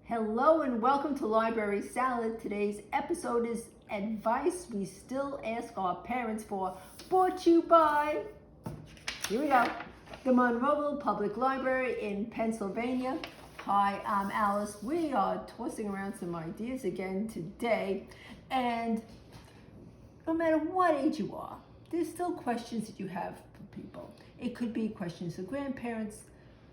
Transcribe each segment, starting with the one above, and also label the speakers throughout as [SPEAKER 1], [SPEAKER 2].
[SPEAKER 1] Hello and welcome to Library Salad. Today's episode is advice we still ask our parents for, brought to you by, here we go, the Monroeville Public Library in Pennsylvania. Hi, I'm Alice. We are tossing around some ideas again today, and no matter what age you are, there's still questions that you have for people. It could be questions of grandparents,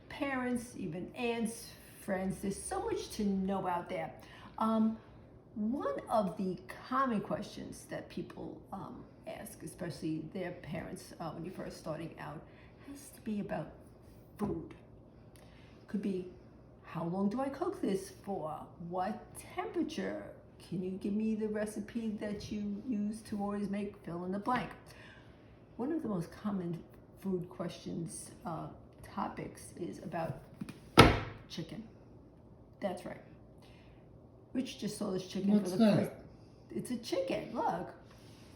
[SPEAKER 1] parents, even aunts, friends. There's so much to know out there. One of the common questions that people ask, especially their parents when you're first starting out, has to be about food. Could be, how long do I cook this for? What temperature? Can you give me the recipe that you use to always make fill in the blank? One of the most common food questions topics is about chicken. That's right. Rich just saw this chicken
[SPEAKER 2] What's
[SPEAKER 1] for the
[SPEAKER 2] that?
[SPEAKER 1] first. It's a chicken. Look,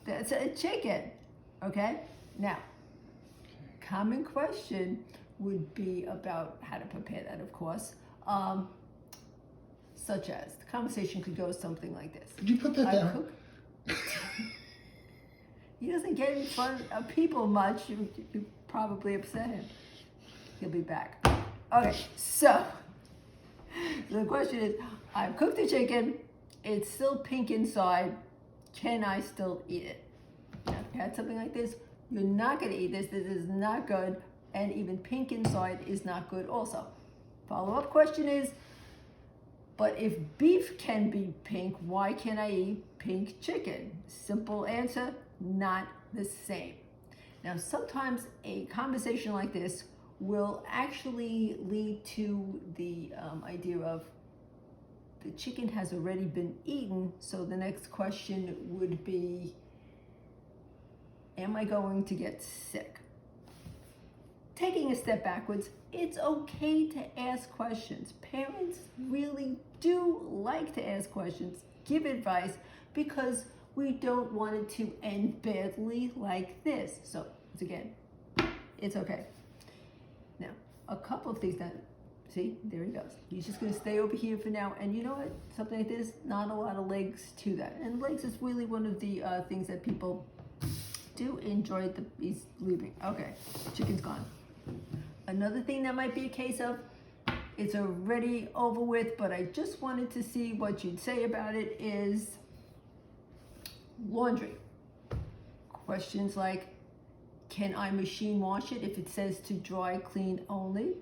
[SPEAKER 1] that's a chicken. Okay. Now, common question would be about how to prepare that, of course. Such as the conversation could go something like this.
[SPEAKER 2] Could you put that down?
[SPEAKER 1] He doesn't get in front of people much. You probably upset him. He'll be back. Okay, so the question is, I've cooked the chicken. It's still pink inside. Can I still eat it? Now, if you had something like this, you're not going to eat this. This is not good. And even pink inside is not good also. Follow-up question is, but if beef can be pink, why can't I eat pink chicken? Simple answer, not the same. Now, sometimes a conversation like this will actually lead to the idea of the chicken has already been eaten, so the next question would be, am I going to get sick? Taking a step backwards, it's okay to ask questions. Parents really do like to ask questions, give advice, because we don't want it to end badly like this. So, once again, it's okay. Now, a couple of things that, see, there he goes. He's just going to stay over here for now. And you know what? Something like this, not a lot of legs to that. And legs is really one of the things that people do enjoy. He's leaving. Okay, chicken's gone. Another thing that might be a case of, it's already over with, but I just wanted to see what you'd say about it, is laundry. Questions like, can I machine wash it if it says to dry clean only?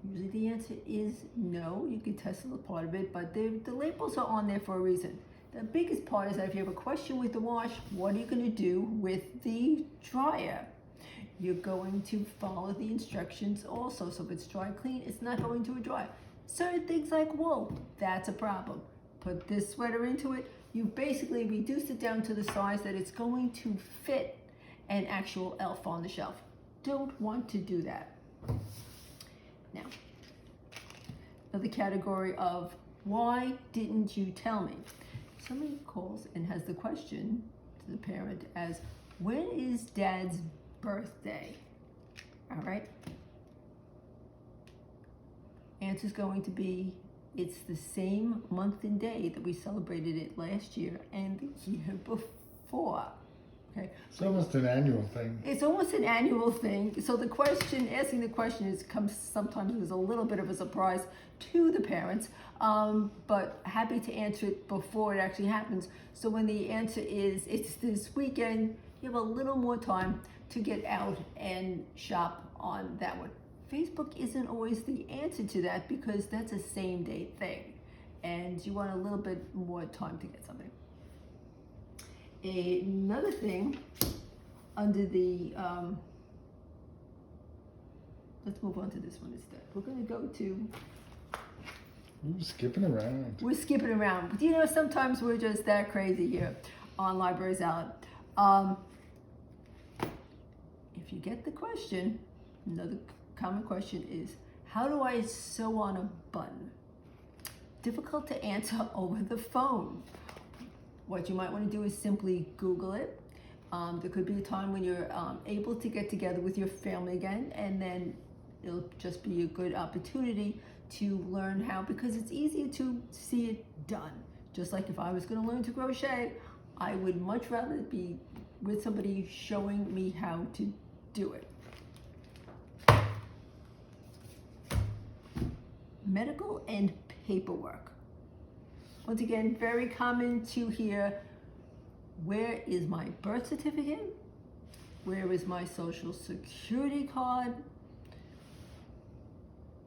[SPEAKER 1] Usually the answer is no. You can test a part of it, but the labels are on there for a reason. The biggest part is that if you have a question with the wash, what are you going to do with the dryer? You're going to follow the instructions also. So if it's dry clean, it's not going to a dryer. Certain things like wool, that's a problem. Put this sweater into it, you basically reduced it down to the size that it's going to fit an actual elf on the shelf. Don't want to do that. Now, another category of, why didn't you tell me? Somebody calls and has the question to the parent as, when is dad's birthday? All right. Answer's going to be, it's the same month and day that we celebrated it last year and the year before. Okay.
[SPEAKER 2] It's almost an annual thing.
[SPEAKER 1] It's almost an annual thing. So the question, asking the question comes sometimes as a little bit of a surprise to the parents, but happy to answer it before it actually happens. So when the answer is, it's this weekend, you have a little more time to get out and shop on that one. Facebook isn't always the answer to that, because that's a same day thing and you want a little bit more time to get something. Another thing under the, let's move on to this one instead. We're going to go to,
[SPEAKER 2] We're skipping around.
[SPEAKER 1] we're skipping around, but you know, sometimes we're just that crazy here on Library Salad. If you get the question, another common question is, how do I sew on a button? Difficult to answer over the phone. What you might want to do is simply Google it. There could be a time when you're able to get together with your family again, and then it'll just be a good opportunity to learn how, because it's easier to see it done. Just like if I was going to learn to crochet, I would much rather be with somebody showing me how to do it. Medical and paperwork. Once again, very common to hear, where is my birth certificate? Where is my social security card?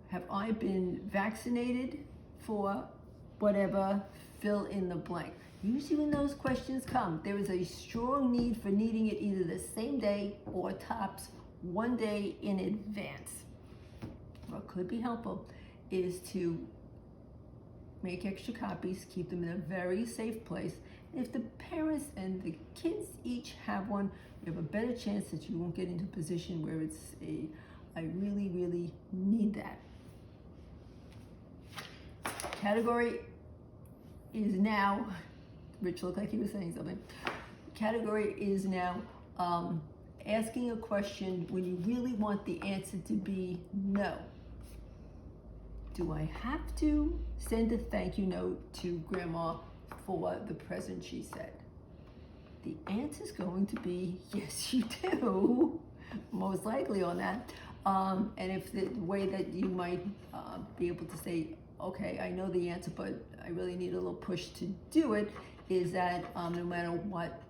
[SPEAKER 1] Have I been vaccinated for whatever? Fill in the blank. Usually when those questions come, there is a strong need for needing it either the same day or tops 1 day in advance. What could be helpful is to make extra copies, keep them in a very safe place. If the parents and the kids each have one, you have a better chance that you won't get into a position where it's I really, really need that. Category is now, Rich looked like he was saying something. Category is now asking a question when you really want the answer to be no. Do I have to send a thank you note to Grandma for the present she said? The answer is going to be yes, you do, most likely on that. And if the way that you might be able to say, okay, I know the answer, but I really need a little push to do it, is that no matter what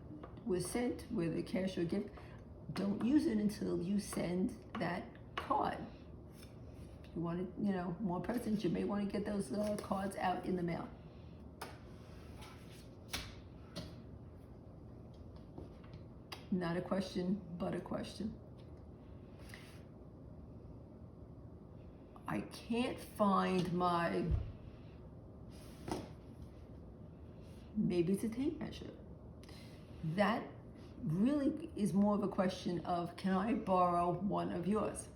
[SPEAKER 1] was sent, whether cash or gift, don't use it until you send that card. If you want more presents, you may want to get those cards out in the mail. Not a question, but a question. I can't find my, maybe it's a tape measure. That really is more of a question of, can I borrow one of yours?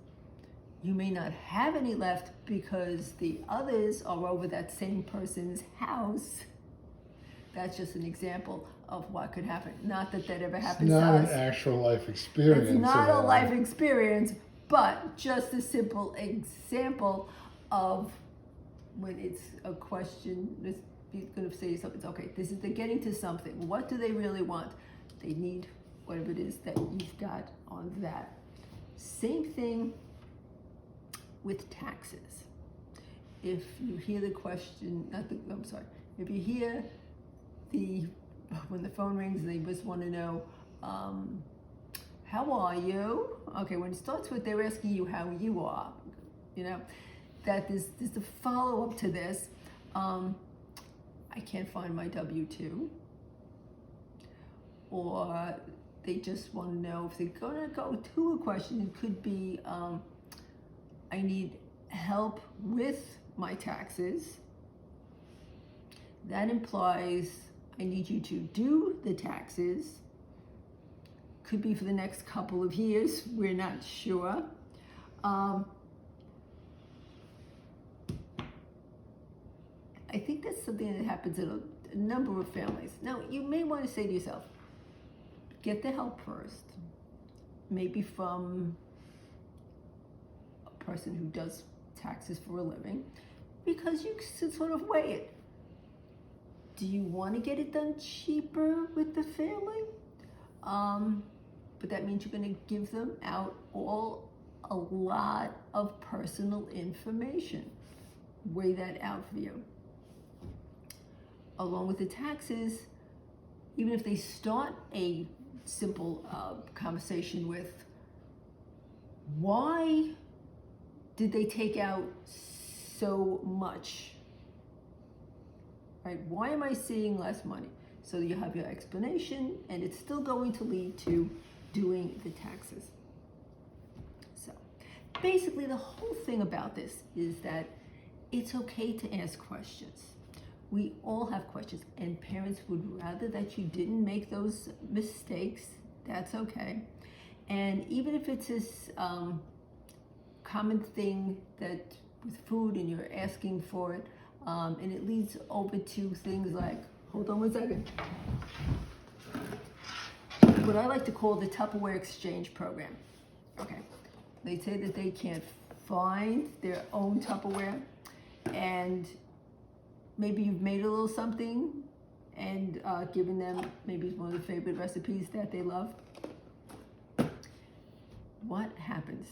[SPEAKER 1] You may not have any left because the others are over that same person's house. That's just an example of what could happen. Not that that ever happens to us.
[SPEAKER 2] It's not an actual life experience.
[SPEAKER 1] It's not a life experience, but just a simple example of when it's a question, he's going to say something, okay, they're getting to something. What do they really want? They need whatever it is that you've got on that. Same thing with taxes. If you hear the question, if you hear when the phone rings, they just want to know, how are you? Okay, when it starts with they're asking you how you are, that there's a follow-up to this. I can't find my W-2. Or they just want to know if they're going to go to a question. It could be, I need help with my taxes. That implies I need you to do the taxes. Could be for the next couple of years, we're not sure. I think that's something that happens in a number of families. Now, you may want to say to yourself, get the help first, maybe from a person who does taxes for a living, because you can sort of weigh it. Do you want to get it done cheaper with the family? But that means you're going to give them out a lot of personal information. Weigh that out for you. Along with the taxes, even if they start a simple conversation with, why did they take out so much? Right? Why am I seeing less money? So you have your explanation, and it's still going to lead to doing the taxes. So basically the whole thing about this is that it's okay to ask questions. We all have questions, and parents would rather that you didn't make those mistakes. That's okay. And even if it's this common thing that with food and you're asking for it, and it leads over to things like, hold on 1 second, what I like to call the Tupperware exchange program. Okay, they say that they can't find their own Tupperware. and maybe you've made a little something and given them maybe one of the favorite recipes that they love. What happens?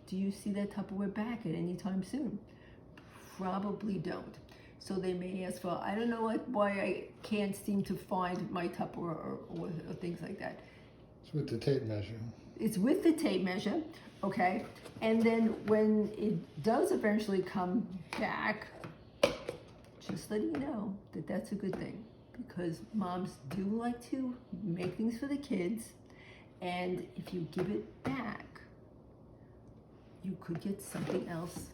[SPEAKER 1] Do you see that Tupperware back at any time soon? Probably don't. So they may ask for, I don't know why I can't seem to find my Tupperware or things like that.
[SPEAKER 2] It's with the tape measure.
[SPEAKER 1] It's with the tape measure, okay? And then when it does eventually come back, just letting you know that that's a good thing, because moms do like to make things for the kids, and if you give it back, you could get something else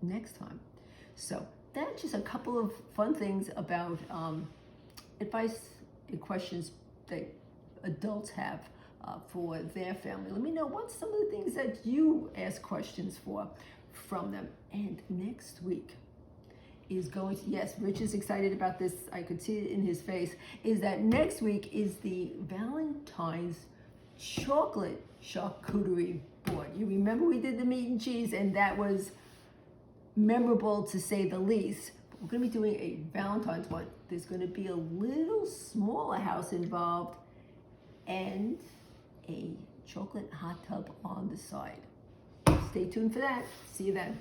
[SPEAKER 1] next time. So that's just a couple of fun things about advice and questions that adults have for their family. Let me know what's some of the things that you ask questions for from them. And next week is going to, yes, Rich is excited about this, I could see it in his face, is that next week is the Valentine's chocolate charcuterie board. You remember we did the meat and cheese, and that was memorable to say the least. We're going to be doing a Valentine's one. There's going to be a little smaller house involved and a chocolate hot tub on the side. Stay tuned for that. See you then.